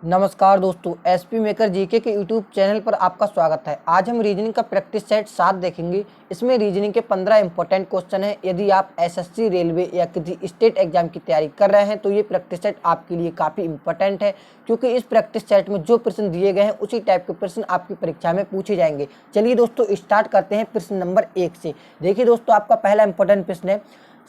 नमस्कार दोस्तों, SP maker GK के यूट्यूब चैनल पर आपका स्वागत है। आज हम रीजनिंग का प्रैक्टिस सेट 7 देखेंगे। इसमें रीजनिंग के 15 इंपॉर्टेंट क्वेश्चन हैं। यदि आप एसएससी, रेलवे या किसी स्टेट एग्जाम की तैयारी कर रहे हैं तो ये प्रैक्टिस सेट आपके लिए काफ़ी इंपॉर्टेंट है, क्योंकि इस प्रैक्टिस सेट में जो प्रश्न दिए गए हैं उसी टाइप के प्रश्न आपकी परीक्षा में पूछे जाएंगे। चलिए दोस्तों, स्टार्ट करते हैं प्रश्न नंबर 1 से। देखिए दोस्तों, आपका पहला इंपॉर्टेंट प्रश्न है,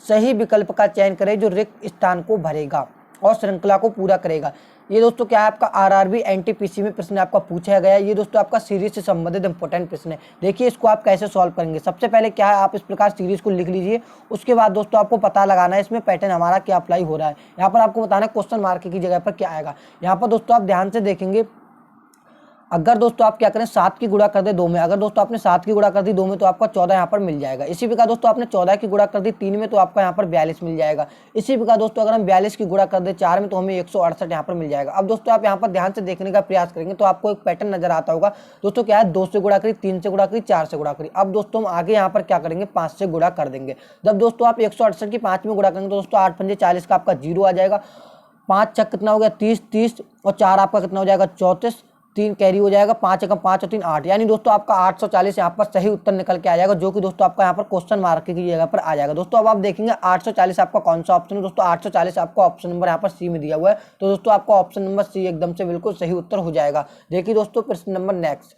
सही विकल्प का चयन करें जो रिक्त स्थान को भरेगा और श्रृंखला को पूरा करेगा। ये दोस्तों क्या है, आपका आरआरबी एनटीपीसी में प्रश्न आपका पूछा गया है। ये दोस्तों आपका सीरीज से संबंधित इंपॉर्टेंट प्रश्न है। देखिए इसको आप कैसे सॉल्व करेंगे। सबसे पहले क्या है, आप इस प्रकार सीरीज को लिख लीजिए। उसके बाद दोस्तों आपको पता लगाना है इसमें पैटर्न हमारा क्या अप्लाई हो रहा है। यहाँ पर आपको बताना है क्वेश्चन मार्क की जगह पर क्या आएगा। यहाँ पर दोस्तों आप ध्यान से देखेंगे, अगर दोस्तों आप क्या करें, 7 की गुणा कर दे 2 में। अगर दोस्तों आपने 7 की गुणा कर दी 2 में तो आपका 14 यहाँ पर मिल जाएगा। इसी प्रकार दोस्तों आपने 14 की गुणा कर दी 3 में तो आपका यहाँ पर 42 मिल जाएगा। इसी प्रकार दोस्तों अगर हम 42 की गुणा कर दे 4 में तो हमें 168 यहाँ पर मिल जाएगा। अब दोस्तों आप यहाँ पर ध्यान से देखने का प्रयास करेंगे तो आपको एक पैटर्न नजर आता होगा। दोस्तों क्या है, 2 से गुणा करी, 3 से गुणा करी, 4 से गुणा करी। अब दोस्तों हम आगे यहाँ पर क्या करेंगे, 5 से गुणा कर देंगे। जब दोस्तों आप 168 की 5 में गुणा करेंगे तो दोस्तों 8 पंजे 40 का आपका 0 आ जाएगा। 5 छक कितना हो गया, 30, 30 और 4 आपका कितना हो जाएगा, 34, 3 कैरी हो जाएगा, 5 एकम 5 और 3 8, यानी दोस्तों आपका 840 यहाँ पर सही उत्तर निकल के आ जाएगा, जो कि दोस्तों आपका यहाँ पर क्वेश्चन मार्क की जगह पर आ जाएगा। दोस्तों अब आप देखेंगे 840 आपका कौन सा ऑप्शन है। दोस्तों 840 आपका ऑप्शन नंबर यहाँ पर सी में दिया हुआ है, तो दोस्तों आपका ऑप्शन नंबर सी एकदम से बिल्कुल सही उत्तर हो जाएगा। देखिए दोस्तों प्रश्न नंबर नेक्स्ट,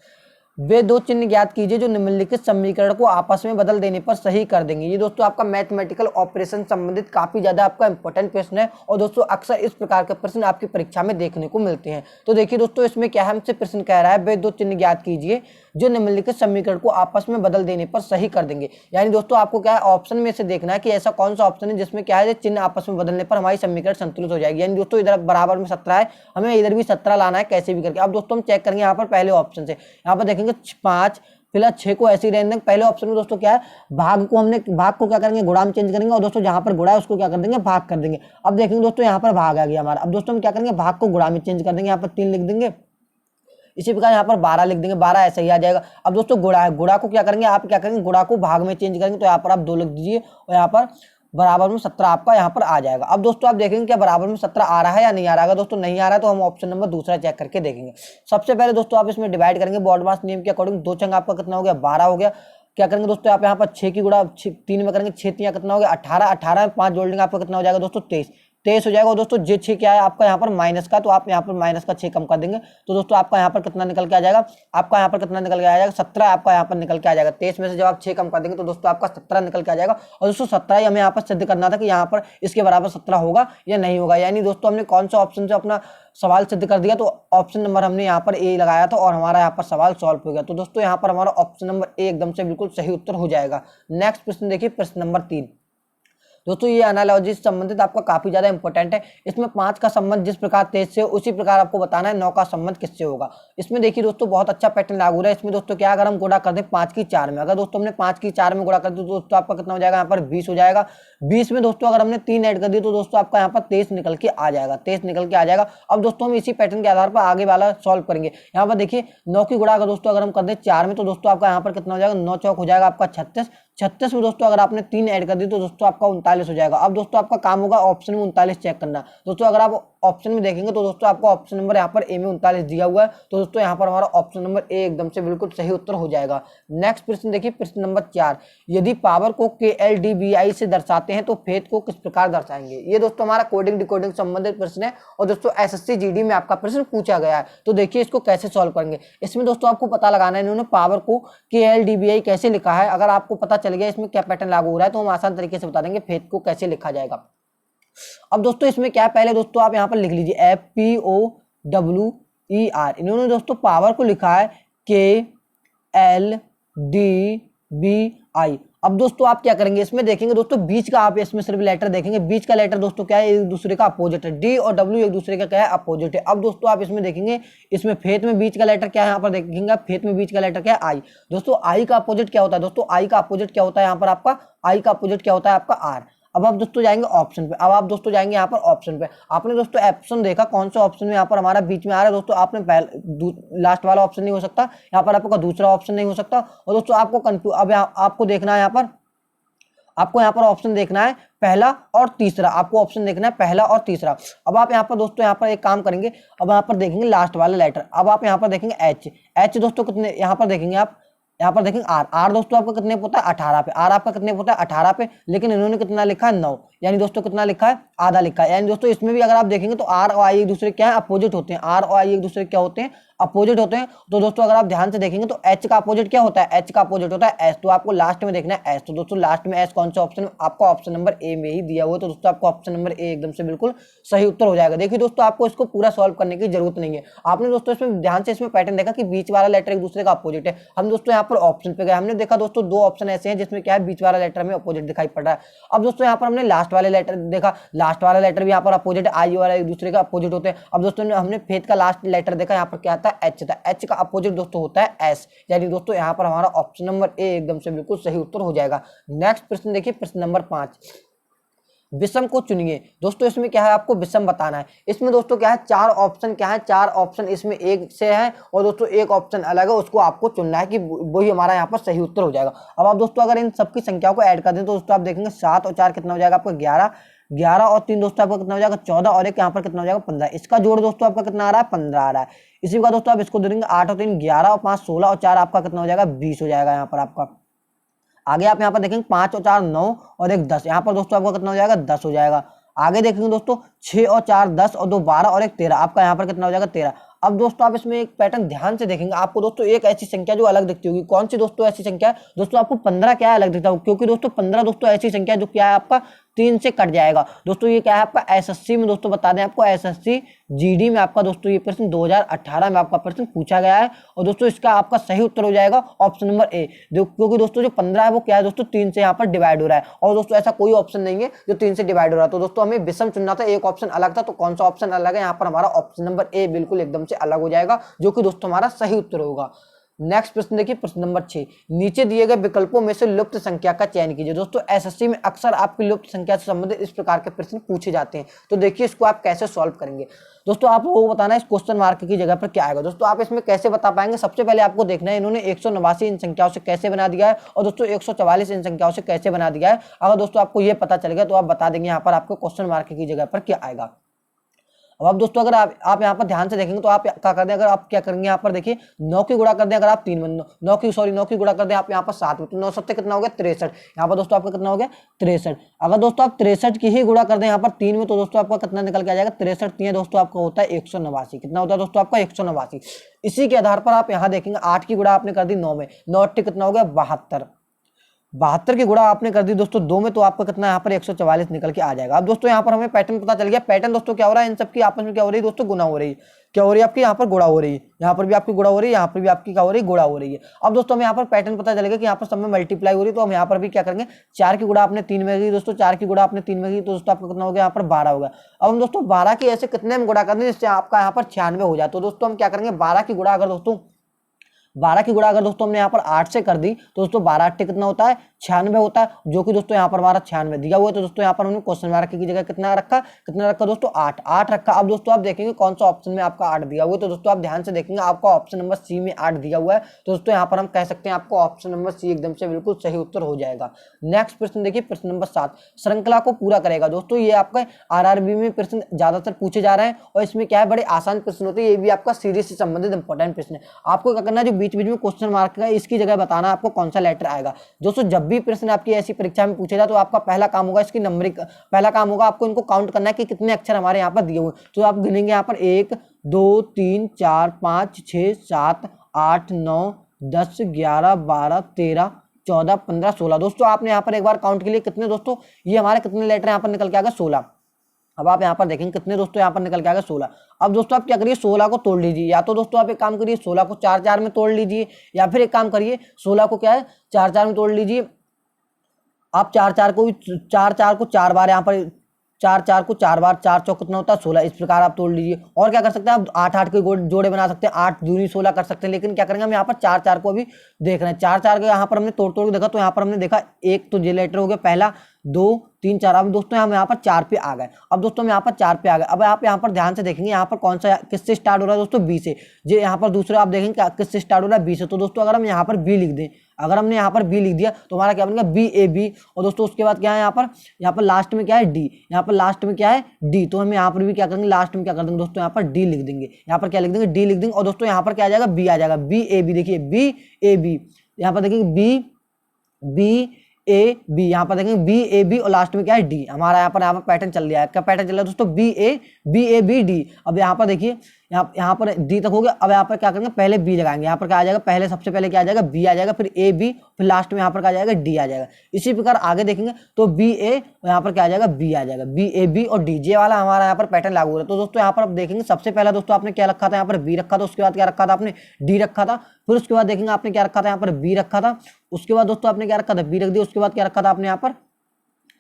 वे दो चिन्ह ज्ञात कीजिए जो निम्नलिखित समीकरण को आपस में बदल देने पर सही कर देंगे। ये दोस्तों आपका मैथमेटिकल ऑपरेशन संबंधित काफी ज्यादा आपका इंपॉर्टेंट प्रश्न है और दोस्तों अक्सर इस प्रकार के प्रश्न आपकी परीक्षा में देखने को मिलते हैं। तो देखिए दोस्तों, इसमें क्या है, हमसे प्रश्न कह रहा है वे दो चिन्ह ज्ञात कीजिए जो निम्नलिखित समीकरण को आपस में बदल देने पर सही कर देंगे। यानी दोस्तों आपको क्या है, ऑप्शन में से देखना है कि ऐसा कौन सा ऑप्शन है जिसमें क्या है, चिन्ह आपस में बदलने पर हमारी समीकरण संतुलित हो जाएगी। यानी दोस्तों इधर बराबर में 17 है, हमें इधर भी 17 लाना है कैसे भी करके। अब दोस्तों हम चेक करेंगे यहाँ पर पहले ऑप्शन से। यहाँ पर देखेंगे 5 फिलहाल 6 को ऐसे ही रहने देंगे। पहले ऑप्शन में दोस्तों क्या है, भाग को क्या करेंगे, गुणा में चेंज करेंगे और दोस्तों जहां पर गुणा है उसको क्या कर देंगे, भाग कर देंगे। अब देखेंगे दोस्तों यहाँ पर भाग आ गया हमारा। अब दोस्तों हम क्या करेंगे, भाग को गुणा में चेंज कर देंगे, यहाँ पर 3 लिख देंगे। इसी प्रकार यहाँ पर 12 लिख देंगे, 12 ऐसा ही आ जाएगा। अब दोस्तों गुणा है, गुणा को क्या करेंगे, आप क्या करेंगे, गुणा को भाग में चेंज करेंगे, तो यहाँ पर आप 2 लिख दीजिए और यहाँ पर बराबर में 17 आपका यहाँ पर आ जाएगा। अब दोस्तों आप देखेंगे क्या बराबर में 17 आ रहा है या नहीं आ रहा है। दोस्तों नहीं आ रहा है तो हम ऑप्शन नंबर दूसरा चेक करके देखेंगे। सबसे पहले दोस्तों आप इसमें डिवाइड करेंगे बॉडमास नियम के अकॉर्डिंग। 2 चंग आपका कितना हो गया, 12 हो गया। क्या करेंगे दोस्तों, आप यहाँ पर 6 की गुणा 3 में करेंगे, 6 3 कितना हो गया, 18, 18 में 5 जोड़ लेंगे आपका कितना हो जाएगा दोस्तों, 23, 23 हो जाएगा। और दोस्तों जे 6 क्या है आपका यहाँ पर माइनस का, तो आप यहाँ पर माइनस का 6 कम कर देंगे तो दोस्तों आपका यहाँ पर कितना निकल के आ जाएगा, आपका यहाँ पर कितना निकल के आ जाएगा, 17 आपका यहाँ पर निकल के आ जाएगा। 23 में से जब आप 6 कम कर देंगे तो दोस्तों आपका 17 निकल के आ जाएगा। और दोस्तों 17 ही हमें यहाँ पर सिद्ध करना था कि यहाँ पर इसके बराबर 17 होगा या नहीं होगा। यानी दोस्तों हमने कौन सा ऑप्शन से अपना सवाल सिद्ध कर दिया, तो ऑप्शन नंबर हमने यहाँ पर ए लगाया था और हमारा यहाँ पर सवाल सॉल्व हो गया। तो दोस्तों यहाँ पर हमारा ऑप्शन नंबर ए एकदम से बिल्कुल सही उत्तर हो जाएगा। नेक्स्ट प्रश्न देखिए, प्रश्न नंबर 3। दोस्तों ये एनालॉजी से संबंधित आपका काफी ज्यादा इंपॉर्टेंट है। इसमें 5 का संबंध जिस प्रकार 23 से उसी प्रकार आपको बताना है 9 का संबंध किससे होगा। इसमें देखिए दोस्तों बहुत अच्छा पैटर्न लागू है। इसमें दोस्तों क्या, अगर हम गुणा कर दें 5 की 4 में, अगर दोस्तों हमने 5 की 4 में गुणा कर दी तो दोस्तों आपका कितना हो जाएगा, यहाँ पर 20 हो जाएगा। 20 में दोस्तों अगर हमने 3 ऐड कर दी तो दोस्तों आपका यहाँ पर 23 निकल के आ जाएगा, 23 निकल के आ जाएगा। अब दोस्तों हम इसी पैटर्न के आधार पर आगे वाला सॉल्व करेंगे। यहाँ पर देखिए 9 की गुणा दोस्तों अगर हम कर दें 4 में तो दोस्तों आपका यहाँ पर कितना हो जाएगा, 9 चौक हो जाएगा आपका 36, 36 में दोस्तों अगर आपने 3 ऐड कर दी तो दोस्तों आपका 39 हो जाएगा। अब दोस्तों आपका काम होगा ऑप्शन में 39 चेक करना। दोस्तों अगर आप ऑप्शन में देखेंगे तो दोस्तों आपको ऑप्शन नंबर यहाँ पर ए में 39 दिया हुआ है, तो दोस्तों यहाँ पर हमारा ऑप्शन नंबर ए एकदम से बिल्कुल सही उत्तर हो जाएगा। नेक्स्ट प्रश्न देखिए, प्रश्न नंबर 4। यदि पावर को KLDBI से दर्शाते हैं तो फेथ को किस प्रकार दर्शाएंगे। ये दोस्तों हमारा कोडिंग डिकोडिंग संबंधित प्रश्न है और दोस्तों SSC GD में आपका प्रश्न पूछा गया है। तो देखिए इसको कैसे सॉल्व करेंगे। इसमें दोस्तों आपको पता लगाना है इन्होंने पावर को KLDBI कैसे लिखा है। अगर आपको पता चल गया इसमें क्या पैटर्न लागू हो रहा है तो हम आसान तरीके से बता देंगे फेथ को कैसे लिखा जाएगा। अब दोस्तों इसमें क्या, पहले दोस्तों आप यहाँ पर लिख लीजिए FPOWER। इन्होंने दोस्तों पावर को लिखा है KLDBI। अब दोस्तों आप क्या करेंगे, इसमें देखेंगे दोस्तों बीच का, आप इसमें सिर्फ लेटर देखेंगे, बीच का लेटर दोस्तों क्या है, एक दूसरे का अपोजिट है। डी और डब्ल्यू एक दूसरे का क्या है, अपोजिट है। अब दोस्तों आप इसमें देखेंगे, इसमें फेथ में बीच का लेटर क्या है, यहाँ पर देखेंगे फेथ में बीच का लेटर क्या है, आई। दोस्तों आई का अपोजिट क्या होता है, दोस्तों आई का अपोजिट क्या होता है, यहाँ पर आपका आई का अपोजिट क्या होता है, आपका आर। अब आप दोस्तों जाएंगे ऑप्शन पे। अब आप दोस्तों जाएंगे यहाँ पर ऑप्शन पे। आपने दोस्तों ऑप्शन देखा कौन सा ऑप्शन में यहाँ पर हमारा बीच में आ रहा है। दोस्तों आपने लास्ट वाला ऑप्शन नहीं हो सकता, यहाँ पर आपका दूसरा ऑप्शन नहीं हो सकता। और दोस्तों आपको अब आपको देखना है यहाँ पर आपको यहाँ पर ऑप्शन देखना है पहला और तीसरा, आपको ऑप्शन देखना है पहला और तीसरा। अब आप यहाँ पर दोस्तों यहाँ पर एक काम करेंगे, अब यहाँ पर देखेंगे लास्ट वाला लेटर। अब आप यहाँ पर देखेंगे एच, एच दोस्तों कितने, यहाँ पर देखेंगे आप, यहाँ पर देखेंगे आर, आर दोस्तों आपका कितने पे होता है 18 पे, आर आपका कितने पे होता है 18 पे, लेकिन इन्होंने कितना लिखा है 9, यानी दोस्तों कितना लिखा है आधा लिखा है। यानी दोस्तों इसमें भी अगर आप देखेंगे तो आर और आई एक दूसरे क्या है अपोजिट होते हैं, आर और आई एक दूसरे क्या होते हैं अपोजिट होते हैं। तो दोस्तों अगर आप ध्यान से देखेंगे तो एच का अपोजिट क्या होता है, एच का अपोजिट होता है एस, तो आपको लास्ट में देखना है एस। तो दोस्तों लास्ट में एस कौन सा ऑप्शन, आपका ऑप्शन नंबर ए में ही दिया हुआ है, तो दोस्तों आपको ऑप्शन नंबर ए एकदम से बिल्कुल सही उत्तर हो जाएगा। देखिए दोस्तों आपको इसको पूरा सॉल्व करने की जरूरत नहीं है, आपने दोस्तों इसमें ध्यान से इसमें पैटर्न देखा कि बीच वाला लेटर एक दूसरे का अपोजिट है। हम दोस्तों यहाँ पर ऑप्शन पे गए, हमने देखा दोस्तों दो ऑप्शन ऐसे हैं जिसमें क्या है बीच वाला लेटर में अपोजिट दिखाई पड़ रहा है। अब दोस्तों यहाँ पर हमने लास्ट वाले लेटर देखा, लास्ट वाला लेटर भी यहाँ पर अपोजिट है, आई वाला एक दूसरे का अपोजिट होते हैं। अब दोस्तों हमने फेथ का लास्ट लेटर देखा, यहाँ पर क्या आता है एच था, एच का अपोजिट दोस्तों होता है एस, यानी दोस्तों यहाँ पर हमारा ऑप्शन नंबर ए एकदम से बिल्कुल सही उत्तर हो जाएगा। नेक्स्ट प्रश्न देखिए, प्रश्न नंबर 5, विषम को चुनिए। दोस्तों इसमें क्या है आपको विषम बताना है। इसमें दोस्तों क्या है चार ऑप्शन, क्या है चार ऑप्शन इसमें एक से है और दोस्तों एक ऑप्शन अलग है, उसको आपको चुनना है कि वही हमारा यहाँ पर सही उत्तर हो जाएगा। अब आप दोस्तों अगर इन सबकी संख्याओं को ऐड कर दें तो दोस्तों आप देखेंगे 7 और 4 कितना हो जाएगा आपका 11, 11 और 3 दोस्तों आपका कितना हो जाएगा 14 और एक यहाँ पर कितना हो जाएगा 15। इसका जोड़ दोस्तों आपका कितना आ रहा है 15 आ रहा है। इसी का दोस्तों आप इसको देंगे 8 और 3 11 और 5 16 और 4 आपका कितना हो जाएगा 20 हो जाएगा यहाँ पर आपका। आगे आप यहाँ पर देखेंगे 5 और 4 9 और एक 10, यहाँ पर दोस्तों आपका कितना हो जाएगा 10 हो जाएगा। आगे देखेंगे दोस्तों 6 और 4 10 और 2 12 और एक 13, आपका यहाँ पर कितना हो जाएगा 13। अब दोस्तों आप इसमें एक पैटर्न ध्यान से देखेंगे, आपको दोस्तों एक ऐसी संख्या जो अलग दिखती होगी, कौन सी दोस्तों ऐसी संख्या है, दोस्तों आपको 15 क्या है अलग दिखता होगा, क्योंकि दोस्तों 15 दोस्तों ऐसी संख्या जो क्या है आपका 3 से कट जाएगा। दोस्तों ये क्या है आपका एसएससी में, दोस्तों बता दें आपको एसएससी जीडी में आपका दोस्तों ये प्रश्न 2018 में आपका प्रश्न पूछा गया है और दोस्तों इसका आपका सही उत्तर हो जाएगा ऑप्शन नंबर ए, क्योंकि दोस्तों जो 15 है वो क्या है दोस्तों 3 से यहाँ पर डिवाइड हो रहा है और दोस्तों ऐसा कोई ऑप्शन नहीं है जो 3 से डिवाइड हो रहा है। तो दोस्तों हमें विषम चुनना था, एक ऑप्शन अलग था, तो कौन सा ऑप्शन अलग है, यहाँ पर हमारा ऑप्शन नंबर ए बिल्कुल एकदम से अलग हो जाएगा, जो कि दोस्तों हमारा सही उत्तर होगा। नेक्स्ट प्रश्न देखिए, प्रश्न नंबर 6, नीचे दिए गए विकल्पों में से लुप्त संख्या का चयन कीजिए। दोस्तों एसएससी में अक्सर आपकी लुप्त संख्या से संबंधित इस प्रकार के प्रश्न पूछे जाते हैं, तो देखिए इसको आप कैसे सॉल्व करेंगे। दोस्तों आप लोगों को बताना है इस क्वेश्चन मार्क की जगह पर क्या आएगा। दोस्तों आप इसमें कैसे बता पाएंगे, सबसे पहले आपको देखना है इन्होंने 189 इन संख्याओं से कैसे बना दिया है और दोस्तों 144 इन संख्याओं से कैसे बना दिया है। अगर दोस्तों आपको ये पता चल गया तो आप बता देंगे यहाँ पर आपको क्वेश्चन मार्क की जगह पर क्या आएगा। अब आप दोस्तों अगर आप यहाँ पर ध्यान से देखेंगे तो आप क्या कर दें, अगर आप क्या करेंगे यहाँ पर देखिए 9 की गुणा कर दें, अगर आप 3 में 9 की गुणा कर दें आप यहाँ पर 7 में, तो 9 7 कितना हो गया 63, यहाँ पर दोस्तों आपका कितना हो गया 63। अगर दोस्तों आप 63 की ही गुणा कर दें यहाँ पर 3 में, तो दोस्तों आपका कितना निकल के आ जाएगा 63 3 दोस्तों आपका होता है 189, कितना होता है दोस्तों आपका 189। इसी के आधार पर आप यहाँ देखेंगे 8 की गुणा आपने कर दी 9 में, 9 8 कितना हो गया 72, 72 की गुणा आपने कर दी दोस्तों 2 में, तो आपका कितना यहाँ पर 144 निकल के आ जाएगा। अब दोस्तों यहाँ पर हमें पैटर्न पता चल गया, पैटर्न दोस्तों क्या हो रहा है इन सबकी आपस में क्या हो रही है दोस्तों गुणा हो रही है, क्या हो रही है आपकी यहाँ पर गुणा हो रही है, यहाँ पर भी आपकी गुणा हो रही है, यहाँ पर भी आपकी क्या हो रही है गुणा हो रही है। अब दोस्तों हमें यहाँ पर पैटर्न पता चलेगा कि यहाँ पर सब में मल्टीप्लाई हो रही है, तो हम यहाँ पर भी क्या करेंगे 4 की गुणा आपने 3 में की दोस्तों, 4 की गुणा आपने 3 में की तो दोस्तों आपका कितना हो गया यहाँ पर 12 हो गया। अब हम दोस्तों 12 की ऐसे कितने में गुणा कर दें जिससे आपका यहाँ पर 96 हो जाए, तो दोस्तों हम क्या करेंगे 12 की गुणा अगर दोस्तों हमने यहाँ पर 8 से कर दी तो दोस्तों 12 8 कितना होता है 96 होता है, जो कि दोस्तों यहाँ पर हमारा 96 दिया हुआ है। तो दोस्तों यहाँ पर हमने क्वेश्चन मार्क की जगह कितना रखा दोस्तों 8 रखा। अब दोस्तों आप देखेंगे कौन सा ऑप्शन में आपका 8 दिया हुआ है, तो दोस्तों आप ध्यान से देखेंगे आपका ऑप्शन नंबर सी में 8 दिया हुआ है, तो दोस्तों यहाँ पर हम कह सकते हैं आपको ऑप्शन नंबर सी एकदम से बिल्कुल सही उत्तर हो जाएगा। नेक्स्ट प्रश्न देखिए, प्रश्न नंबर 7, श्रृंखला को पूरा करेगा। दोस्तों ये आपका आरआरबी में प्रश्न ज्यादातर पूछे जा रहे हैं और इसमें क्या है बड़े आसान प्रश्न होते हैं, ये भी आपका सीरीज से संबंधित इंपॉर्टेंट प्रश्न है। आपको क्या करना है, जो बीच बीच में क्वेश्चन मार्क का इसकी जगह बताना आपको कौन सा लेटर आएगा। दोस्तों जब भी प्रश्न आपकी ऐसी परीक्षा में पूछे जाए तो आपका पहला काम होगा इसकी नंबरिंग, पहला काम होगा आपको इनको काउंट करना है कि कितने अक्षर हमारे यहाँ पर दिए हुए, तो आप गिनेंगे यहाँ पर 1 2 3 4 5 6 7 8 9 10 11 12 13 14 15 16। दोस्तों आपने यहाँ पर एक बार काउंट के लिए कितने दोस्तों ये हमारे कितने लेटर यहाँ पर निकल के आएगा 16। अब आप यहाँ पर देखेंगे कितने दोस्तों यहाँ पर निकल के आएगा 16। अब दोस्तों आप क्या करिए 16 को तोड़ लीजिए, या तो दोस्तों आप एक काम करिए 16 को 4 4 में तोड़ लीजिए, या फिर एक काम करिए 16 को क्या है 4 4 में तोड़ लीजिए। आप 4 4 को 4 बार यहाँ पर 4 4 को 4 बार 4 चौक कितना होता है 16, इस प्रकार आप तोड़ लीजिए। और क्या कर सकते हैं आप 8 8 के जोड़े बना सकते हैं, 8 दूनी 16 कर सकते हैं, लेकिन क्या करेंगे हम यहाँ पर 4 4 को भी देख रहे हैं। 4 4 के यहाँ पर हमने तोड़ के देखा, तो यहाँ पर हमने देखा एक तो जे लेटर हो गया पहला, 2 3 4। अब दोस्तों हम यहाँ पर 4 पे आ गए। अब दोस्तों हम यहाँ पर 4 पे आ गए। अब आप यहाँ पर ध्यान से देखेंगे यहाँ पर कौन सा किससे स्टार्ट हो रहा है दोस्तों, बी से। जो यहाँ पर दूसरा आप देखेंगे किससे स्टार्ट हो रहा है, बी से। तो दोस्तों अगर हम यहाँ पर बी लिख दें, अगर हमने यहाँ पर बी लिख दिया तो हमारा क्या बनेगा, बी ए बी। और दोस्तों उसके बाद क्या है, यहाँ पर लास्ट में क्या है, डी। यहाँ पर लास्ट में क्या है, डी। तो हम यहाँ पर भी क्या करेंगे, लास्ट में क्या कर देंगे दोस्तों, यहाँ पर डी लिख देंगे। यहाँ पर क्या लिख देंगे, डी लिख देंगे। और दोस्तों यहाँ पर क्या आ जाएगा, बी आ जाएगा, बी ए बी। देखिए बी ए बी, यहाँ पर देखिए बी ए बी, यहाँ पर देखेंगे बी ए बी और लास्ट में क्या है, डी। हमारा यहाँ पर पैटर्न चल रहा है। क्या पैटर्न चल रहा है दोस्तों, बी ए बी डी। अब यहाँ पर देखिए यहाँ पर डी तक हो गया। अब यहाँ पर क्या करेंगे, पहले बी लगाएंगे। यहाँ पर क्या आ जाएगा, पहले सबसे पहले क्या आ जाएगा, बी आ जाएगा, फिर ए बी, फिर लास्ट में यहाँ पर क्या आ जाएगा, डी आ जाएगा। इसी प्रकार आगे देखेंगे तो बी ए और यहाँ पर क्या आ जाएगा, बी आ जाएगा, बी ए बी और डी। जे वाला हमारा यहाँ पर पैटर्न लागू हो रहा है। तो दोस्तों यहाँ पर आप देखेंगे सबसे पहला दोस्तों आपने क्या रखा था, यहाँ पर बी रखा था। उसके बाद क्या रखा था आपने, डी रखा था। फिर उसके बाद देखेंगे आपने क्या रखा था, यहाँ पर बी रखा था। उसके बाद दोस्तों आपने क्या रखा था, बी रख दिया। उसके बाद क्या रखा था आपने यहाँ पर,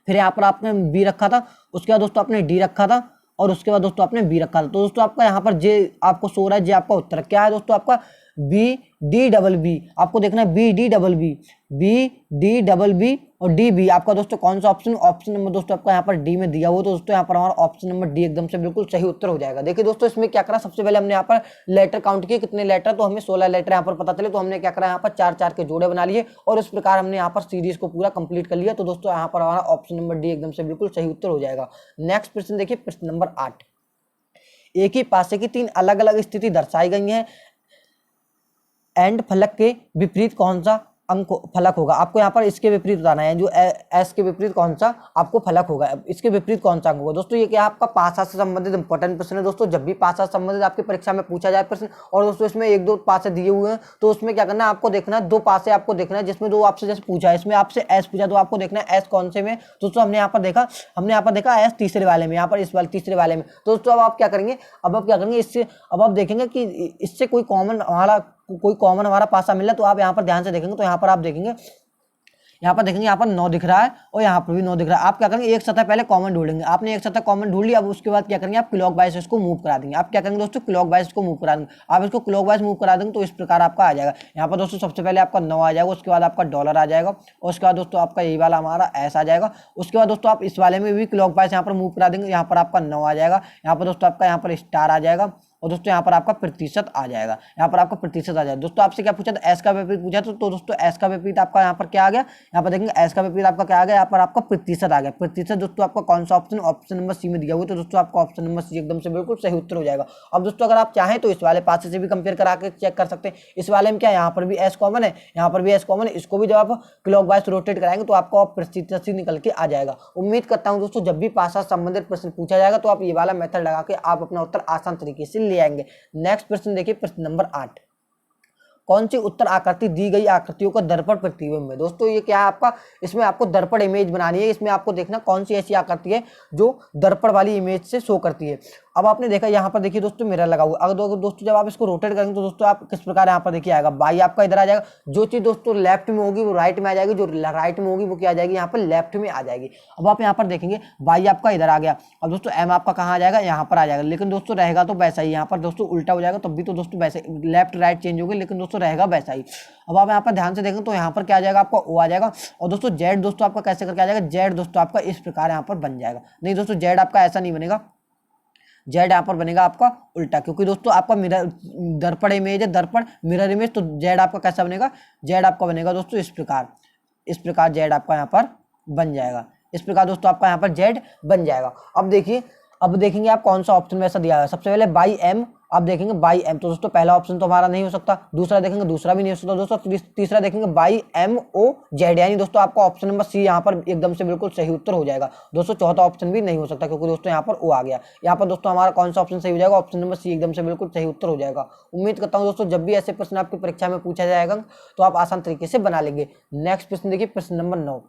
फिर यहाँ पर आपने बी रखा था। उसके बाद दोस्तों आपने डी रखा था और उसके बाद दोस्तों आपने बी रखा था। तो दोस्तों आपका यहाँ पर जे आपको सो रहा है, जे आपका उत्तर क्या है दोस्तों, आपका बी डी डबल बी। आपको देखना है B D double B, B D double B और डी बी। आपका दोस्तों कौन सा ऑप्शन, ऑप्शन नंबर दोस्तों आपका यहाँ पर डी में दिया हुआ। तो दोस्तों यहाँ पर हमारा ऑप्शन नंबर डी एकदम से बिल्कुल सही उत्तर हो जाएगा। देखिए दोस्तों इसमें क्या करा, सबसे पहले हमने यहाँ पर लेटर काउंट किए, कितने लेटर, तो हमें 16 लेटर यहाँ पर पता चले। तो हमने क्या करा, यहाँ पर 4 के जोड़े बना लिए और इस प्रकार हमने यहाँ पर सीरीज को पूरा कंप्लीट कर लिया। तो दोस्तों यहाँ पर हमारा ऑप्शन नंबर डी एकदम से बिल्कुल सही उत्तर हो जाएगा। नेक्स्ट प्रश्न देखिए, प्रश्न नंबर 8। एक ही पासे की 3 अलग अलग स्थिति दर्शाई गई है एंड फलक के विपरीत कौन सा अंक फलक होगा। आपको यहाँ पर इसके विपरीत बताना है, जो एस के विपरीत कौन सा आपको फलक होगा, इसके विपरीत कौन सा अंक होगा। दोस्तों ये क्या आपका पासा से संबंधित इंपॉर्टेंट प्रश्न है। दोस्तों जब भी पासा से संबंधित आपकी परीक्षा में पूछा जाए प्रश्न, और दोस्तों इसमें 1-2 पासे दिए हुए हैं, तो उसमें क्या करना है, आपको देखना है 2 पासे आपको देखना है, जिसमें 2 आपसे जैसे पूछा है, इसमें आपसे एस पूछा तो आपको देखना है एस कौन से में। दोस्तों हमने यहाँ पर देखा एस तीसरे वाले में, यहाँ पर इस वाले तीसरे वाले में। तो दोस्तों अब आप क्या करेंगे, इससे अब आप देखेंगे कि इससे कोई कॉमन हमारा पासा मिला। तो आप यहाँ पर ध्यान से देखेंगे तो यहाँ पर आप देखेंगे, यहाँ पर 9 दिख रहा है और यहाँ पर भी 9 दिख रहा है। आप क्या करेंगे, एक सतह पहले कॉमन ढूंढेंगे। आपने एक सतह कॉमन ढूंढ लिया। अब उसके बाद क्या करेंगे, आप क्लॉकवाइज इसको मूव करा देंगे। आप क्या करेंगे दोस्तों, क्लॉकवाइज को मूव करा देंगे। आप इसको क्लॉकवाइज मूव करा देंगे तो इस प्रकार आपका आ जाएगा। यहाँ पर दोस्तों सबसे पहले आपका 9 आ जाएगा, उसके बाद आपका डॉलर आ जाएगा और उसके बाद दोस्तों आपका ये वाला हमारा एस आ जाएगा। उसके बाद दोस्तों आप इस वाले में भी क्लॉकवाइज यहाँ पर मूव करा देंगे। यहाँ पर आपका 9 आ जाएगा, यहाँ पर दोस्तों आपका यहाँ पर स्टार आ जाएगा और दोस्तों यहाँ पर आपका प्रतिशत आ जाएगा। यहाँ पर आपका प्रतिशत आ जाएगा। दोस्तों आपसे क्या पूछा था, एस का विपरीत पूछा था। तो दोस्तों एस का विपरीत आपका यहाँ पर क्या आ गया, यहाँ पर देखेंगे एस का विपरीत आपका क्या आ गया, यहाँ पर आपका प्रतिशत आ गया। प्रतिशत दोस्तों आपका कौन सा ऑप्शन, ऑप्शन नंबर सी में दिया हुआ। तो दोस्तों आपका ऑप्शन नंबर सी एकदम से बिल्कुल सही उत्तर हो जाएगा। अब दोस्तों अगर आप चाहें तो इस वाले पासे से भी कंपेयर करा के चेक कर सकते हैं। इस वाले में क्या, यहाँ पर भी एस कॉमन है, यहाँ पर भी एस कॉमन है। इसको भी जब आप क्लॉकवाइज रोटेट कराएंगे तो आपको प्रतिशत निकल के आ जाएगा। उम्मीद करता हूँ दोस्तों जब भी पासा संबंधित प्रश्न पूछा जाएगा तो आप ये वाला मेथड लगा के आप अपना उत्तर आसान तरीके से ले आएंगे। नेक्स्ट प्रश्न देखिए, प्रश्न नंबर 8। कौन सी उत्तर आकृति दी गई आकृतियों का दर्पण प्रतिबिंब है। दोस्तों ये क्या है आपका, इसमें आपको दर्पण इमेज बनानी है। इसमें आपको देखना कौन सी ऐसी आकृति है जो दर्पण वाली इमेज से शो करती है। अब आपने देखा यहाँ पर देखिए दोस्तों मिरर लगा हुआ। अगर दोस्तों जब आप इसको रोटेट करेंगे तो दोस्तों आप किस प्रकार यहाँ पर देखिए आएगा, बाई आपका इधर आ जाएगा। जो चीज दोस्तों लेफ्ट में होगी वो राइट में आ जाएगी, जो राइट में होगी वो क्या आ जाएगी, यहाँ पर लेफ्ट में आ जाएगी। अब आप यहाँ पर देखेंगे बाई आपका इधर आ गया। अब दोस्तों एम आपका कहाँ आ जाएगा, यहाँ पर आ जाएगा। लेकिन दोस्तों रहेगा तो वैसा ही, यहाँ पर दोस्तों उल्टा हो जाएगा, तब भी तो दोस्तों वैसे लेफ्ट राइट चेंज होगी, लेकिन दोस्तों रहेगा वैसा ही। अब आप यहाँ पर ध्यान से देखें तो यहाँ पर क्या आ जाएगा, आपका ओ आ जाएगा। और दोस्तों जेड दोस्तों आपका कैसे करके आ जाएगा, जेड दोस्तों आपका इस प्रकार यहाँ पर बन जाएगा। नहीं दोस्तों जेड आपका ऐसा नहीं बनेगा, जेड यहाँ पर बनेगा आपका उल्टा, क्योंकि दोस्तों आपका मिरर दर्पण इमेज है, दर्पण मिरर इमेज। तो जेड आपका कैसा बनेगा, जेड आपका बनेगा दोस्तों इस प्रकार जेड आपका यहाँ पर बन जाएगा। इस प्रकार दोस्तों आपका यहाँ पर जेड बन जाएगा। अब देखेंगे आप कौन सा ऑप्शन में ऐसा दिया है। सबसे पहले बाई एम, आप देखेंगे बाई एम। तो दोस्तों पहला ऑप्शन तो हमारा नहीं हो सकता। दूसरा देखेंगे, दूसरा भी नहीं हो सकता दोस्तों। तीसरा देखेंगे बाई एम ओ जेड, यानी दोस्तों आपका ऑप्शन नंबर सी यहाँ पर एकदम से बिल्कुल सही उत्तर हो जाएगा। दोस्तों चौथा ऑप्शन भी नहीं हो सकता, क्योंकि दोस्तों यहाँ पर ओ आ गया। यहाँ पर दोस्तों हमारा कौन सा ऑप्शन सही हो जाएगा, ऑप्शन नंबर सी एकदम से बिल्कुल सही उत्तर हो जाएगा। उम्मीद करता हूँ दोस्तों जब भी ऐसे प्रश्न आपकी परीक्षा में पूछा जाएगा तो आप आसान तरीके से बना लेंगे। नेक्स्ट प्रश्न देखिए, प्रश्न नंबर 9।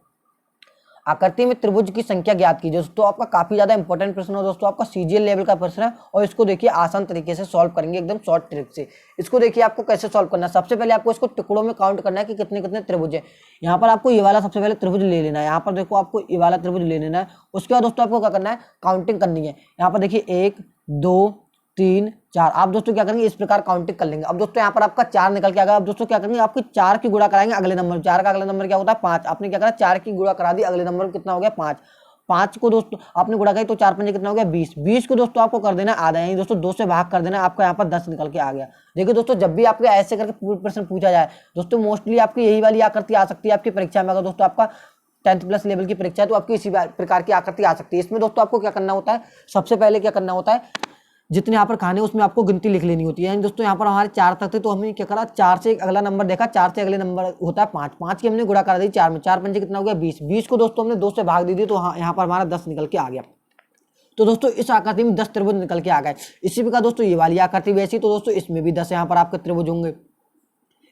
आकृति में त्रिभुज की संख्या ज्ञात कीजिए। दोस्तों आपका काफी ज्यादा इंपॉर्टेंट प्रश्न है दोस्तों, आपका सीजीएल लेवल का प्रश्न है और इसको देखिए आसान तरीके से सॉल्व करेंगे एकदम शॉर्ट ट्रिक से। इसको देखिए आपको कैसे सॉल्व करना है। सबसे पहले आपको इसको टुकड़ों में काउंट करना है कि कितने कितने त्रिभुज है। यहाँ पर आपको ये वाला सबसे पहले त्रिभुज ले लेना है। यहाँ पर देखो आपको ये वाला त्रिभुज ले लेना है। उसके बाद दोस्तों आपको क्या करना है, काउंटिंग करनी है। यहाँ पर देखिए 1 2 3 4। आप दोस्तों क्या करेंगे, इस प्रकार काउंटिंग कर लेंगे। अब दोस्तों यहाँ पर आपका 4 निकल के आ गया। अब दोस्तों क्या करेंगे, आपके 4 की गुणा कराएंगे अगले नंबर, 4 का अगला नंबर क्या होता है 5। आपने क्या करा, 4 की गुणा करा दी, अगले नंबर कितना हो गया 5। 5 को दोस्तों आपने गुणा करी तो 4 5 कितना हो गया 20। 20 को दोस्तों आपको कर देना आधा, यानी दोस्तों 2 से भाग कर देना, आपका यहाँ पर 10 निकल के आ गया। देखिए दोस्तों, जब भी आपके ऐसे करके प्रश्न पूछा जाए दोस्तों, मोस्टली आपकी यही वाली आकृति आ सकती है आपकी परीक्षा में। अगर दोस्तों आपका 10th प्लस लेवल की परीक्षा है तो आपकी इसी प्रकार की आकृति आ सकती है। इसमें दोस्तों आपको क्या करना होता है, सबसे पहले क्या करना होता है, जितने यहाँ पर खाने उसमें आपको गिनती लिख लेनी होती है। यानी दोस्तों यहाँ पर हमारे 4 तक थे तो हमने क्या करा, 4 से अगला नंबर देखा, 4 से अगले नंबर होता है 5। 5 की हमने गुणा कर दी 4 में, 4 पंजे कितना हो गया 20। 20 को दोस्तों हमने 2 से भाग दी थी तो यहाँ पर हमारा 10 निकल के आ गया। तो दोस्तों इस आकृति में 10 त्रिभुज निकल के आ गए। इसी प्रकार दोस्तों ये वाली आकृति वैसी, तो दोस्तों इसमें भी 10 यहाँ पर आपके त्रिभुज होंगे,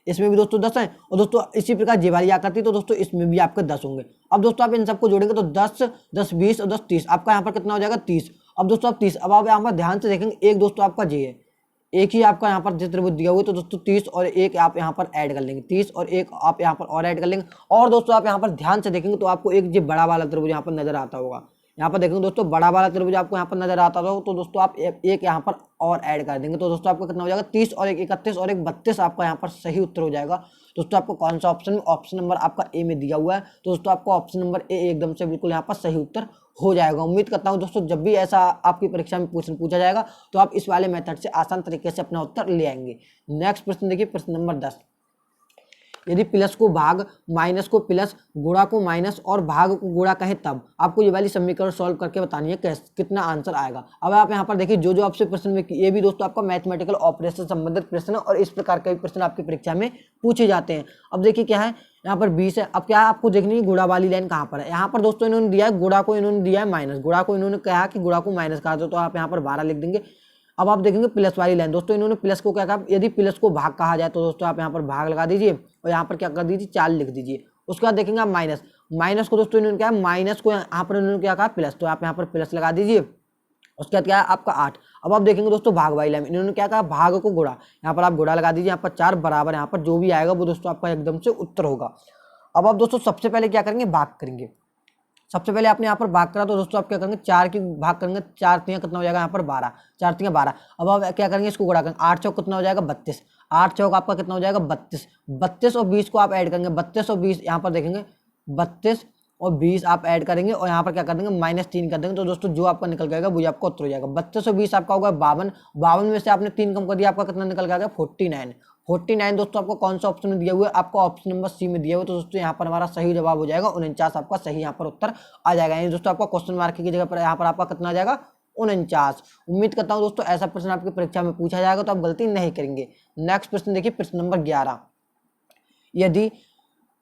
इसमें भी दोस्तों 10 है। और दोस्तों इसी प्रकार ये वाली आकृति, तो दोस्तों इसमें भी आपके 10 होंगे। अब दोस्तों आप इन सबको जोड़ेंगे तो 10 10 20 और 10 30, आपका यहाँ पर कितना हो जाएगा 30। अब दोस्तों आप 30, अब आप यहाँ पर ध्यान से देखेंगे, एक दोस्तों आपका ये है, एक ही आपका यहाँ पर त्रिभुज दिया हुआ है, तो दोस्तों 30 और 1 आप यहाँ पर ऐड कर लेंगे, 30 और 1 आप यहाँ पर और ऐड कर लेंगे। और दोस्तों आप यहाँ पर ध्यान से देखेंगे तो आपको एक ये बड़ा वाला त्रिभुज यहाँ पर नजर आता होगा। यहाँ पर देखेंगे दोस्तों बड़ा वाला त्रिभुज आपको यहाँ पर नजर आता होगा, तो दोस्तों आप एक यहाँ पर और ऐड कर देंगे, तो दोस्तों आपका कितना हो जाएगा 30 और 1 31 और 1 32, आपका यहाँ पर सही उत्तर हो जाएगा। दोस्तों आपको कौन सा ऑप्शन, ऑप्शन नंबर आपका ए में दिया हुआ है, तो दोस्तों आपको ऑप्शन नंबर ए एकदम से बिल्कुल यहाँ पर सही उत्तर हो जाएगा। उम्मीद करता हूँ दोस्तों जब भी ऐसा आपकी परीक्षा में प्रश्न पूछा जाएगा तो आप इस वाले मेथड से आसान तरीके से अपना उत्तर ले आएंगे। नेक्स्ट प्रश्न देखिए, प्रश्न नंबर 10। यदि प्लस को भाग, माइनस को प्लस, गुणा को माइनस और भाग को गुणा कहें तब आपको ये वाली समीकरण सॉल्व करके बतानी है कितना आंसर आएगा। अब आप यहाँ पर देखिए जो आपसे प्रश्न में, ये भी दोस्तों आपका मैथमेटिकल ऑपरेशन संबंधित प्रश्न है और इस प्रकार के प्रश्न आपकी परीक्षा में पूछे जाते हैं। अब देखिए क्या है, यहाँ पर 20 है। अब क्या है, आपको देखनी है गुणा वाली लाइन कहाँ पर है। यहाँ पर दोस्तों इन्होंने दिया है गुणा को, इन्होंने दिया है माइनस, गुणा को इन्होंने कहा कि गुणा को माइनस कहा दो, तो आप यहाँ पर 12 लिख देंगे। अब आप देखेंगे प्लस वाली लाइन, दोस्तों इन्होंने प्लस को क्या कहा, यदि प्लस को भाग कहा जाए तो दोस्तों आप यहाँ पर भाग लगा दीजिए और यहाँ पर क्या कर दीजिए 4 लिख दीजिए। उसके बाद देखेंगे आप माइनस, माइनस को दोस्तों इन्होंने क्या है, माइनस को यहाँ पर इन्होंने क्या कहा प्लस, तो आप यहाँ पर प्लस लगा दीजिए। उसके बाद क्या है आपका 8। अब आप देखेंगे दोस्तों भाग वाली लाइन, इन्होंने क्या कहा भाग को गुणा, यहाँ पर आप गुणा लगा दीजिए, यहाँ पर 4 बराबर, यहाँ पर जो भी आएगा वो दोस्तों आपका एकदम से उत्तर होगा। अब आप दोस्तों सबसे पहले क्या करेंगे, भाग करेंगे। सबसे पहले आपने यहाँ पर भाग करा तो दोस्तों आप क्या करेंगे 4 की भाग करेंगे, 4 3 कितना हो जाएगा यहाँ पर 12, 4 3 12। अब आप क्या करेंगे इसको गुणा करेंगे, 8 चौक कितना हो जाएगा 32, 8 चौक आपका कितना हो जाएगा 32, 32 और 20 को आप ऐड करेंगे, 32 और 20 यहाँ पर देखेंगे 32 और 20 आप ऐड करेंगे और यहाँ पर क्या कर देंगे -3 कर देंगे, तो दोस्तों जो आपका निकल जाएगा वो आपका उत्तर हो जाएगा। 32 और 20 आपका होगा 52, 52 में से आपने 3 कम कर दिया, आपका कितना निकल गया 49। 49 दोस्तों आपको कौन सा ऑप्शन में दिया हुआ है, आपका ऑप्शन नंबर सी में दिया हुआ है, तो दोस्तों यहाँ पर हमारा सही जवाब हो जाएगा 49, आपका सही यहाँ पर उत्तर आ जाएगा। यानी दोस्तों आपका क्वेश्चन मार्क की जगह पर यहाँ पर आपका कितना आ जाएगा 49। उम्मीद करता हूँ दोस्तों ऐसा प्रश्न आपकी परीक्षा में पूछा जाएगा तो आप गलती नहीं करेंगे। नेक्स्ट प्रश्न देखिए, प्रश्न नंबर 11। यदि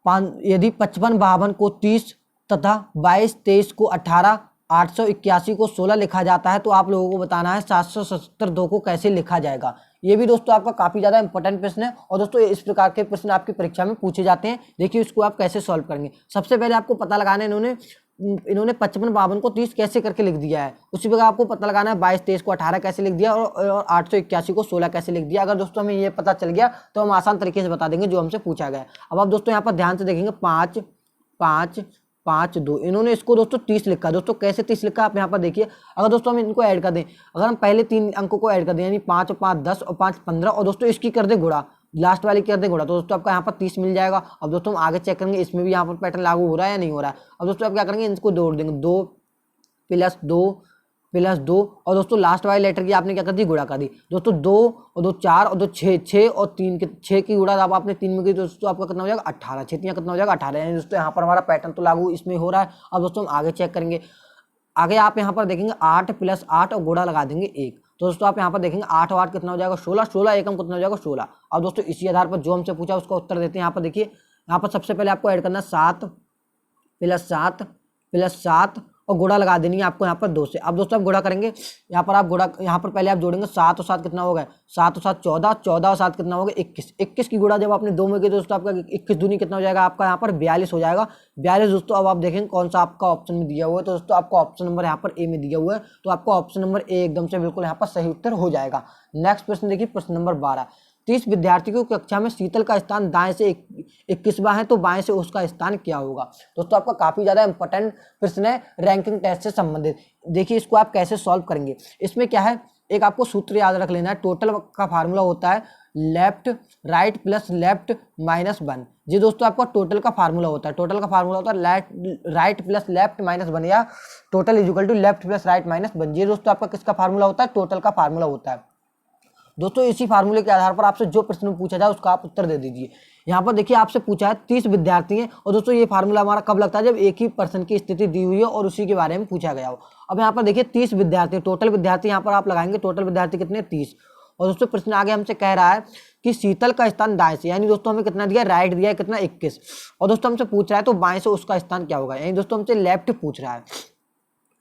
55 52 को 30 तथा 22 23 को 18 881 को 16 लिखा जाता है तो आप लोगों को बताना है 777 2 को कैसे लिखा जाएगा। ये भी दोस्तों आपका काफी ज्यादा इंपॉर्टेंट प्रश्न है और दोस्तों इस प्रकार के प्रश्न आपकी परीक्षा में पूछे जाते हैं। देखिए इसको आप कैसे सॉल्व करेंगे। सबसे पहले आपको पता लगाना है इन्होंने 55 52 को 30 कैसे करके लिख दिया है, उसी प्रकार आपको पता लगाना है 22 23 को 18 कैसे लिख दिया और 881 को 16 कैसे लिख दिया। अगर दोस्तों हमें ये पता चल गया तो हम आसान तरीके से बता देंगे जो हमसे पूछा गया है। अब आप दोस्तों यहाँ पर ध्यान से देखेंगे 5 5 5 2, इन्होंने इसको दोस्तों 30 लिखा। दोस्तों कैसे 30 लिखा आप यहाँ पर देखिए। अगर दोस्तों हम इनको ऐड कर दें, अगर हम पहले 3 अंकों को ऐड कर दें यानी 5 और 5 10 और 5 15 और दोस्तों इसकी कर दे गुणा, लास्ट वाली कर दे गुणा, तो दोस्तों आपका यहाँ पर 30 मिल जाएगा। अब दोस्तों हम आगे चेक करेंगे इसमें भी यहाँ पर पैटर्न लागू हो रहा है या नहीं हो रहा है। अब दोस्तों आप क्या करेंगे इसको जोड़ देंगे 2 + 2 और दोस्तों लास्ट वाले लेटर की आपने क्या कर दी गुणा कर दी। दोस्तों 2 और 2 4 और 2 6 6 और 3 6 की गुणा अब आपने 3 में की दोस्तों आपका कितना हो जाएगा 18, 6 3 कितना हो जाएगा 18। यानी दोस्तों यहाँ पर हमारा पैटर्न तो लागू इसमें हो रहा है। अब दोस्तों हम आगे चेक करेंगे। आगे आप यहाँ पर देखेंगे 8 + 8 और गुणा लगा देंगे 1, तो दोस्तों आप यहाँ पर देखेंगे 8 और 8 कितना हो जाएगा 16, 16 एकम कितना हो जाएगा 16। अब दोस्तों इसी आधार पर जो हमसे पूछा उसका उत्तर देते हैं। यहाँ पर देखिए, यहाँ पर सबसे पहले आपको ऐड करना है 7 + 7 और गुणा लगा देनी है आपको यहाँ पर 2 से। अब दोस्तों आप गुणा करेंगे, यहाँ पर आप गुणा, यहाँ पर पहले आप जोड़ेंगे 7 और 7 कितना हो गया 7 और 7 14, 14 और 7 कितना हो गया 21, 21 की गुणा जब आपने 2 में की दोस्तों आपका 21 दूनी कितना हो जाएगा आपका यहाँ पर 42 हो जाएगा 42। दोस्तों अब आप देखेंगे कौन सा आपका ऑप्शन में दिया हुआ है, तो दोस्तों आपका ऑप्शन नंबर यहाँ पर ए में दिया हुआ है, तो आपका ऑप्शन नंबर ए एकदम से बिल्कुल यहाँ पर सही उत्तर हो जाएगा। नेक्स्ट प्रश्न देखिए, प्रश्न नंबर 12। 30 विद्यार्थियों की कक्षा में शीतल का स्थान दाएं से 21वां है तो बाएं से उसका स्थान क्या होगा। दोस्तों आपका काफी ज्यादा इंपॉर्टेंट प्रश्न है रैंकिंग टेस्ट से संबंधित। देखिए इसको आप कैसे सॉल्व करेंगे। इसमें क्या है, एक आपको सूत्र याद रख लेना है, टोटल का फार्मूला होता है left right plus left minus 1। ये दोस्तों आपका टोटल का फार्मूला होता है। टोटल का फार्मूला होता है राइट प्लस लेफ्ट माइनस 1 या total is equal to left plus right minus 1। ये दोस्तों आपका किसका फार्मूला होता है? टोटल का फार्मूला होता है। दोस्तों इसी फार्मूले के आधार पर आपसे जो प्रश्न पूछा जाए उसका आप उत्तर दे दीजिए। यहाँ पर देखिए आपसे पूछा है 30 विद्यार्थी हैं, और दोस्तों ये फार्मूला हमारा कब लगता है? जब एक ही पर्सन की स्थिति दी हुई है और उसी के बारे में पूछा गया हो। अब यहाँ पर देखिए 30 विद्यार्थी, टोटल विद्यार्थी यहाँ पर आप लगाएंगे, टोटल विद्यार्थी कितने? 30। और दोस्तों प्रश्न आगे हमसे कह रहा है कि शीतल का स्थान दाएं से, यानी दोस्तों हमें कितना दिया? राइट दिया है, कितना? 21। और दोस्तों हमसे पूछ रहा है तो बाएं से उसका स्थान क्या होगा, यानी दोस्तों हमसे लेफ्ट पूछ रहा है।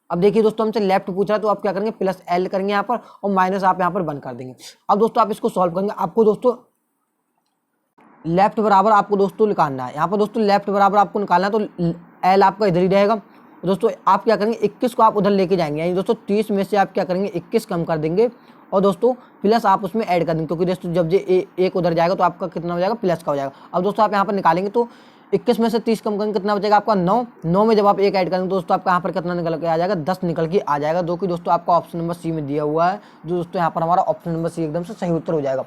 अब देखिए दोस्तों हमसे लेफ्ट पूछ रहा है तो आप क्या करेंगे? प्लस एल करेंगे यहाँ पर, और माइनस आप यहाँ पर 1 कर देंगे। अब दोस्तों आप इसको सॉल्व करेंगे, आपको दोस्तों लेफ्ट बराबर आपको दोस्तों निकालना है। यहाँ पर दोस्तों लेफ्ट बराबर आपको निकालना है तो एल आपका इधर ही रहेगा। दोस्तों आप क्या करेंगे? 21 को आप उधर लेके जाएंगे, यानी दोस्तों 30 में से आप क्या करेंगे? 21 कम कर देंगे, और दोस्तों प्लस आप उसमें ऐड कर देंगे, क्योंकि दोस्तों जब ये एक उधर जाएगा तो आपका कितना हो जाएगा? प्लस का हो जाएगा। अब दोस्तों आप यहाँ पर निकालेंगे तो 21 में से 30 कम करेंगे, कितना बचेगा आपका? 9। 9 में जब आप एक ऐड करेंगे तो दोस्तों आपका यहाँ पर कितना निकल के आ जाएगा? 10 निकल के आ जाएगा, जो कि दोस्तों आपका ऑप्शन नंबर सी में दिया हुआ है। जो दोस्तों यहाँ पर हमारा ऑप्शन नंबर सी एकदम से सही उत्तर हो जाएगा।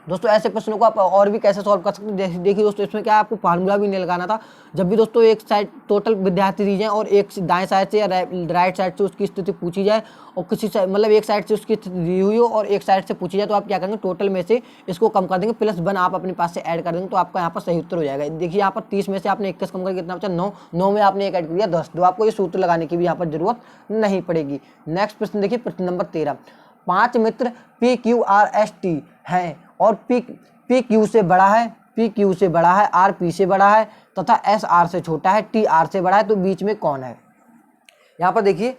दोस्तों ऐसे प्रश्नों को आप और भी कैसे सॉल्व कर सकते हैं? देखिए दोस्तों इसमें क्या है, आपको फार्मूला भी नहीं लगाना था। जब भी दोस्तों एक साइड टोटल विद्यार्थी दी जाए और एक दाएं साइड से या राइट साइड से उसकी स्थिति पूछी जाए, और किसी मतलब एक साइड से उसकी स्थिति दी हुई हो और एक साइड से पूछी जाए, तो आप क्या करेंगे? टोटल में से इसको कम कर देंगे, प्लस 1 आप अपने पास से ऐड कर देंगे, तो आपका यहाँ पर सही उत्तर हो जाएगा। देखिए यहाँ पर 30 में से आपने 21 कम करके कितना बचा? 9। 9 में आपने एक ऐड कर दिया 10। तो आपको ये सूत्र लगाने की भी यहाँ पर जरूरत नहीं पड़ेगी। नेक्स्ट प्रश्न देखिए, प्रश्न नंबर 13। 5 मित्र PQRST हैं और पी क्यू से बड़ा है, पी क्यू से बड़ा है, आर पी से बड़ा है तथा एस आर से छोटा है, टी आर से बड़ा है, तो बीच में कौन है? यहाँ पर देखिए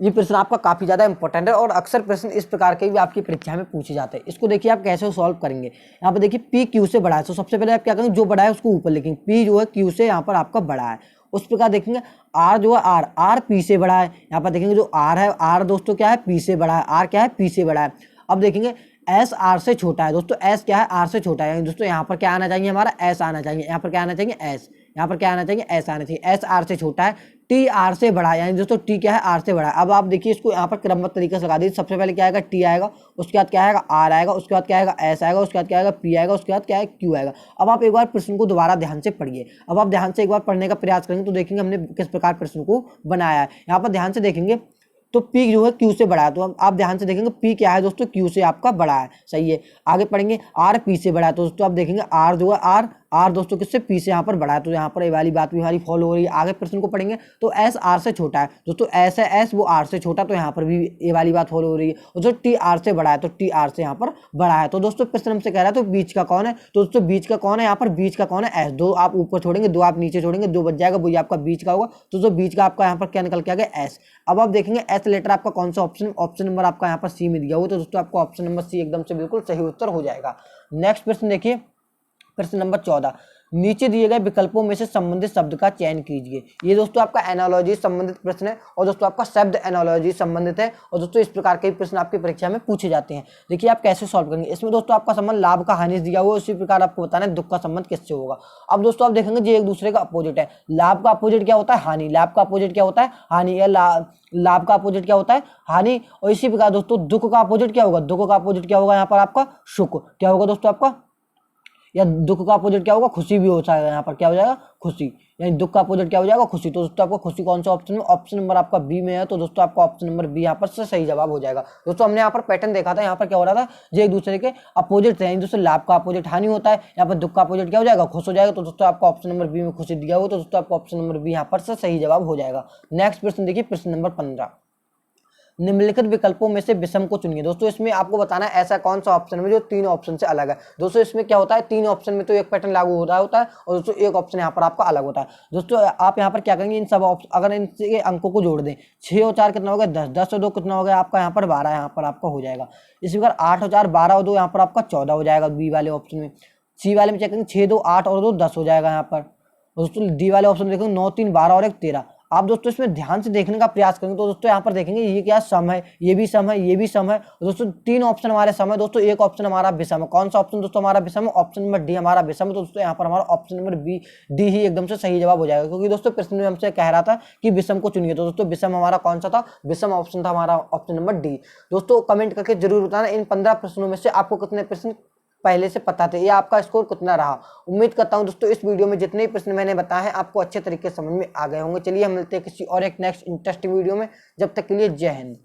ये प्रश्न आपका काफ़ी ज़्यादा इंपॉर्टेंट है, और अक्सर प्रश्न इस प्रकार के भी आपकी परीक्षा में पूछे जाते हैं। इसको देखिए आप कैसे सॉल्व करेंगे। यहाँ पर देखिए पी क्यू से बड़ा है, तो सबसे पहले आप क्या करेंगे? जो बड़ा है उसको ऊपर लिखेंगे, पी जो है क्यू से यहाँ पर आपका बड़ा है। उस प्रकार देखेंगे आर जो है आर पी से बड़ा है। यहाँ पर देखेंगे जो आर है, आर दोस्तों क्या है? पी से बड़ा है। आर क्या है? पी से बड़ा है। अब देखेंगे एस आर से छोटा है। दोस्तों एस क्या है? आर से छोटा है। दोस्तों यहाँ पर क्या आना चाहिए? हमारा एस आना चाहिए। यहाँ पर क्या आना चाहिए? एस। यहाँ पर क्या आना चाहिए? एस आना चाहिए। एस आर से छोटा है, टी आर से बड़ा है, यानी दोस्तों टी क्या है? आर से बड़ा है। अब आप देखिए इसको यहाँ पर क्रमबद्ध तरीके से लगा दीजिए। सबसे पहले क्या आएगा? टी आएगा, उसके बाद क्या आएगा? आर आएगा, उसके बाद क्या आएगा? एस आएगा, उसके बाद क्या आएगा? पी आएगा, उसके बाद क्या है? क्यू आएगा। अब आप एक बार प्रश्न को दोबारा ध्यान से पढ़िए। अब आप ध्यान से एक बार पढ़ने का प्रयास करेंगे तो देखेंगे हमने किस प्रकार प्रश्न को बनाया है। यहाँ पर ध्यान से देखेंगे तो P जो है Q से बड़ा है, तो आप ध्यान से देखेंगे P क्या है दोस्तों? Q से आपका बड़ा है। सही है। आगे पढ़ेंगे R P से बड़ा है, तो दोस्तों आप देखेंगे R जो है R दोस्तों किससे? P से यहाँ पर बड़ा है, तो यहाँ पर ये वाली बात भी हमारी फॉलो हो रही है। आगे प्रश्न को पढ़ेंगे तो S R से छोटा है, दोस्तों S है, S वो R से छोटा, तो यहाँ पर भी ये वाली बात फॉलो हो रही है। और जो T R से बड़ा है तो T R से यहाँ पर बड़ा है। तो दोस्तों प्रश्न हमसे कह रहा है तो बीच का कौन है? तो दोस्तों बीच का कौन है? यहाँ पर बीच का कौन है? S। 2 आप ऊपर छोड़ेंगे, 2 आप नीचे छोड़ेंगे, 2 बच जाएगा, वही आपका बीच का होगा। तो जो बीच का आपका यहाँ पर क्या निकल के आ गया? S। अब आप देखेंगे एस लेटर आपका कौन सा ऑप्शन? ऑप्शन नंबर आपका यहाँ पर सी में दिया हुआ, तो दोस्तों आपको ऑप्शन नंबर सी एकदम से बिल्कुल सही उत्तर हो जाएगा। नेक्स्ट प्रश्न देखिए, प्रश्न नंबर 14। नीचे दिए गए विकल्पों में से संबंधित शब्द का चयन कीजिए। ये दोस्तों आपका एनालॉजी संबंधित प्रश्न है, और दोस्तों आपका शब्द एनालॉजी संबंधित है, और दोस्तों इस प्रकार के प्रश्न आपकी परीक्षा में पूछे जाते हैं। देखिए आप कैसे सॉल्व करेंगे। इसमें दोस्तों आपका संबंध लाभ का हानि दिया हुआ है, उसी प्रकार आपको बताना है दुख का संबंध किससे होगा। अब दोस्तों आप देखेंगे ये एक दूसरे का अपोजिट है। लाभ का अपोजिट क्या होता है? हानि। लाभ का अपोजिट क्या होता है? हानि। या लाभ का अपोजिट क्या होता है? हानि। और इसी प्रकार दोस्तों दुख का अपोजिट क्या होगा? दुख का अपोजिट क्या होगा? यहाँ पर आपका सुख। क्या होगा दोस्तों आपका? या दुख का अपोजिट क्या होगा? खुशी भी हो जाएगा। यहाँ पर क्या हो जाएगा? खुशी। यानी दुख का अपोजिट क्या हो जाएगा? खुशी। तो दोस्तों आपको खुशी कौन सा ऑप्शन में? ऑप्शन नंबर आपका बी में है, तो दोस्तों आपका ऑप्शन नंबर बी यहाँ पर से सही जवाब हो जाएगा। दोस्तों हमने यहाँ पर पैटर्न देखा था, यहाँ पर क्या हो रहा था? ये एक दूसरे के अपोजिट है। दोस्तों लाभ का अपोजिट हानि होता है, यहाँ पर दुख का अपोजिट क्या हो जाएगा? खुश हो जाएगा। तो दोस्तों आपका ऑप्शन नंबर बी में खुशी दिया हुआ, तो दोस्तों आपका ऑप्शन नंबर बी यहाँ पर से सही जवाब हो जाएगा। नेक्स्ट प्रश्न देखिए, प्रश्न नंबर 15। निम्नलिखित विकल्पों में से विषम को चुनिए। दोस्तों इसमें आपको बताना है ऐसा कौन सा ऑप्शन है जो 3 ऑप्शन से अलग है। दोस्तों इसमें क्या होता है? 3 ऑप्शन में तो एक पैटर्न लागू होता है, और दोस्तों एक ऑप्शन यहाँ पर आपका अलग होता है। दोस्तों आप यहाँ पर क्या करेंगे? इन सब अगर इनके अंकों को जोड़ दें, 6 और 4 कितना हो गया? 10। 10 और 2 कितना हो गया आपका? यहाँ पर 12 यहाँ पर आपका हो जाएगा। इसी प्रकार 8 और 4 12 और 2 यहाँ पर आपका 14 हो जाएगा बी वाले ऑप्शन में। सी वाले में चेक करेंगे 6 2 8 और 2 10 हो जाएगा यहाँ पर। दोस्तों डी वाले ऑप्शन में देखेंगे 9 3 12 और 1 13। आप दोस्तों इसमें ध्यान से देखने का प्रयास करेंगे तो दोस्तों यहाँ पर देखेंगे ये क्या सम है, ये भी सम है, ये भी सम है। दोस्तों 3 ऑप्शन हमारे सम है दोस्तों, एक ऑप्शन हमारा विषम है। कौन सा ऑप्शन दोस्तों हमारा विषम है? ऑप्शन नंबर डी हमारा विषम है। तो दोस्तों यहाँ पर हमारा ऑप्शन नंबर बी डी ही एकदम से सही जवाब हो जाएगा, क्योंकि दोस्तों प्रश्न में हमसे कह रहा था कि विषम को चुनिए। तो दोस्तों विषम हमारा कौन सा था? विषम ऑप्शन था हमारा ऑप्शन नंबर डी। दोस्तों कमेंट करके जरूर बताना इन 15 प्रश्नों में से आपको कितने प्रश्न पहले से पता थे या आपका स्कोर कितना रहा। उम्मीद करता हूं दोस्तों इस वीडियो में जितने भी प्रश्न मैंने बताए हैं आपको अच्छे तरीके से समझ में आ गए होंगे। चलिए हम मिलते हैं किसी और एक नेक्स्ट इंटरेस्टिंग वीडियो में, जब तक के लिए जय हिंद।